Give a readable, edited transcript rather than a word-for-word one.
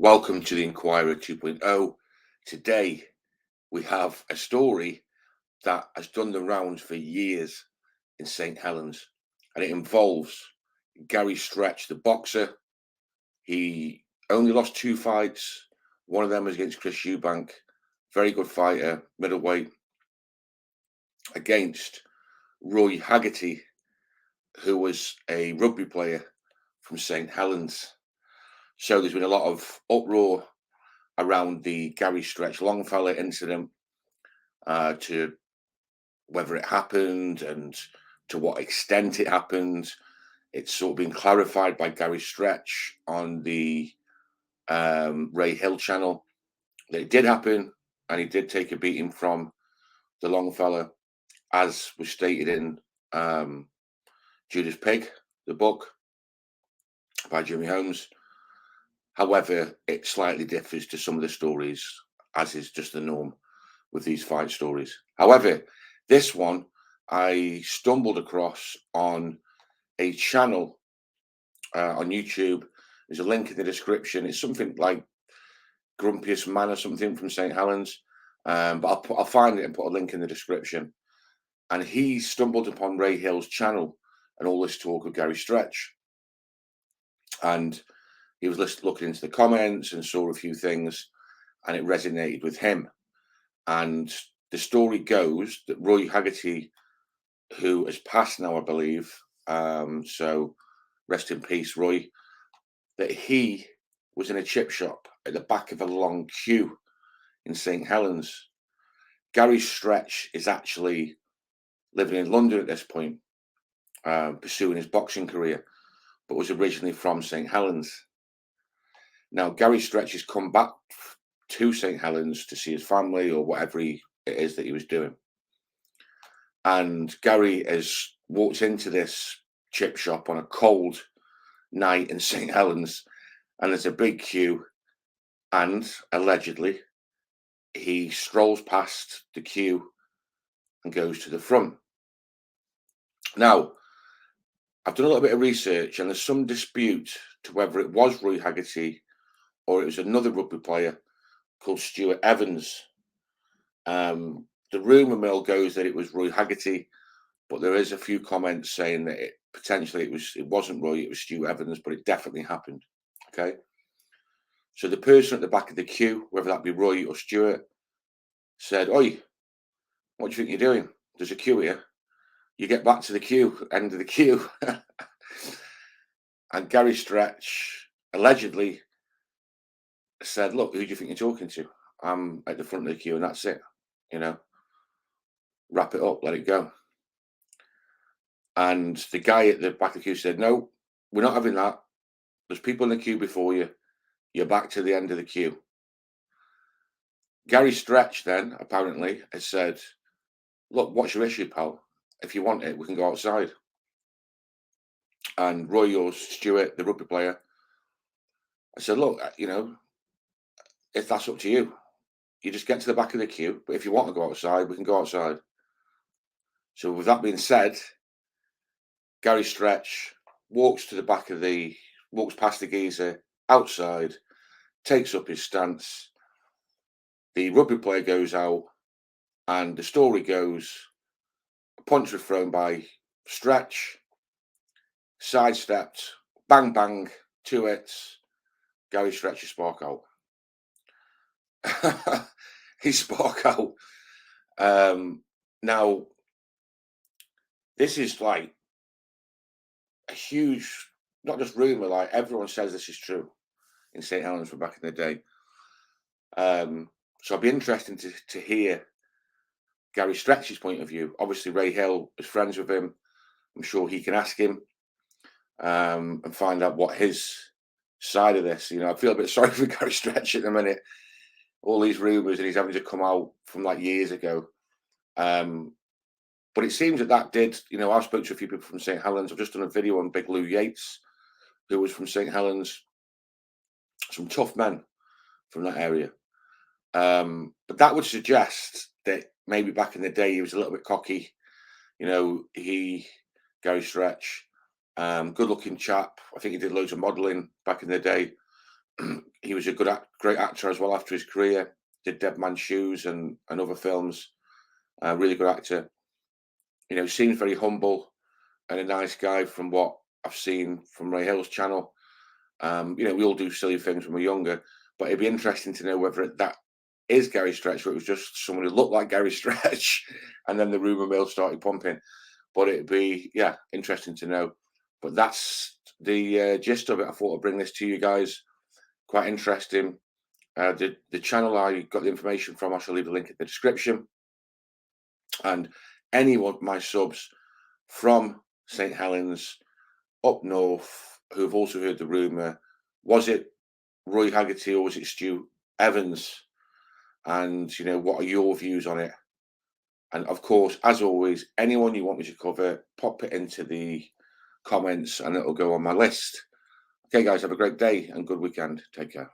Welcome to the Inquirer 2.0. Today we have a story that has done the rounds for years in St Helens, and it involves Gary Stretch, the boxer. He only lost two fights. One of them was against Chris Eubank, very good fighter, middleweight, against Roy Haggerty, who was a rugby player from St Helens. So there's been a lot of uproar around the Gary Stretch Longfellow incident, to whether it happened and to what extent it happened. It's sort of been clarified by Gary Stretch on the Ray Hill channel that it did happen, and he did take a beating from the Longfellow, as was stated in Judas Pig, the book by Jimmy Holmes. However, it slightly differs to some of the stories, as is just the norm with these fight stories. However, this one I stumbled across on a channel on YouTube. There's a link in the description. It's something like Grumpiest Man or something from St Helens, but I'll find it and put a link in the description. And he stumbled upon Ray Hill's channel and all this talk of Gary Stretch, and he was looking into the comments and saw a few things, and it resonated with him. And the story goes that Roy Haggerty, who has passed now, I believe, so rest in peace, Roy, that he was in a chip shop at the back of a long queue in St Helens. Gary Stretch is actually living in London at this point, pursuing his boxing career, but was originally from St Helens. Now, Gary Stretch has come back to St Helens to see his family or whatever it is that he was doing. And Gary has walked into this chip shop on a cold night in St Helens, and there's a big queue, and allegedly he strolls past the queue and goes to the front. Now, I've done a little bit of research, and there's some dispute to whether it was Roy Haggerty or it was another rugby player called Stuart Evans. The rumour mill goes that it was Roy Haggerty, but there is a few comments saying that it wasn't Roy, it was Stuart Evans, but it definitely happened. Okay. So the person at the back of the queue, whether that be Roy or Stuart, said, "Oi, what do you think you're doing? There's a queue here. You get back to the queue, end of the queue." And Gary Stretch allegedly said, "Look, who do you think you're talking to? I'm at the front of the queue, and that's it. Wrap it up, let it go." And the guy at the back of the queue said, "No, we're not having that. There's people in the queue before you. You're back to the end of the queue." Gary Stretch then apparently has said, "Look, what's your issue, pal? If you want it, we can go outside." And Roy or Stuart, the rugby player, I said, "Look, if that's up to you, you just get to the back of the queue. But if you want to go outside, we can go outside." So with that being said, Gary Stretch walks past the geezer outside, takes up his stance. The rugby player goes out, and the story goes, a punch was thrown by Stretch, sidestepped, bang, bang, 2 hits. Gary Stretch is spark out. He spark out. Now, this is like a huge, not just rumour, like everyone says this is true in St Helens from back in the day. So I'd be interested to hear Gary Stretch's point of view. Obviously, Ray Hill is friends with him. I'm sure he can ask him and find out what his side of this. I feel a bit sorry for Gary Stretch at the minute. All these rumours and he's having to come out from like years ago. But it seems that did, I've spoken to a few people from St Helens. I've just done a video on Big Lou Yates, who was from St Helens. Some tough men from that area. But that would suggest that maybe back in the day he was a little bit cocky. Gary Stretch, good looking chap. I think he did loads of modelling back in the day. he was a great actor as well after his career. Did Dead Man's Shoes and other films. Really good actor. Seems very humble and a nice guy from what I've seen from Ray Hill's channel. We all do silly things when we're younger, but it'd be interesting to know whether that is Gary Stretch, or it was just someone who looked like Gary Stretch, and then the rumor mill started pumping. But it'd be, yeah, interesting to know. But that's the gist of it. I thought I'd bring this to you guys. Quite interesting. The channel I got the information from, I shall leave a link in the description. And any of my subs from St Helens up north who've also heard the rumour, was it Roy Haggerty or was it Stu Evans? And what are your views on it? And of course, as always, anyone you want me to cover, pop it into the comments and it'll go on my list. Okay, guys, have a great day and good weekend. Take care.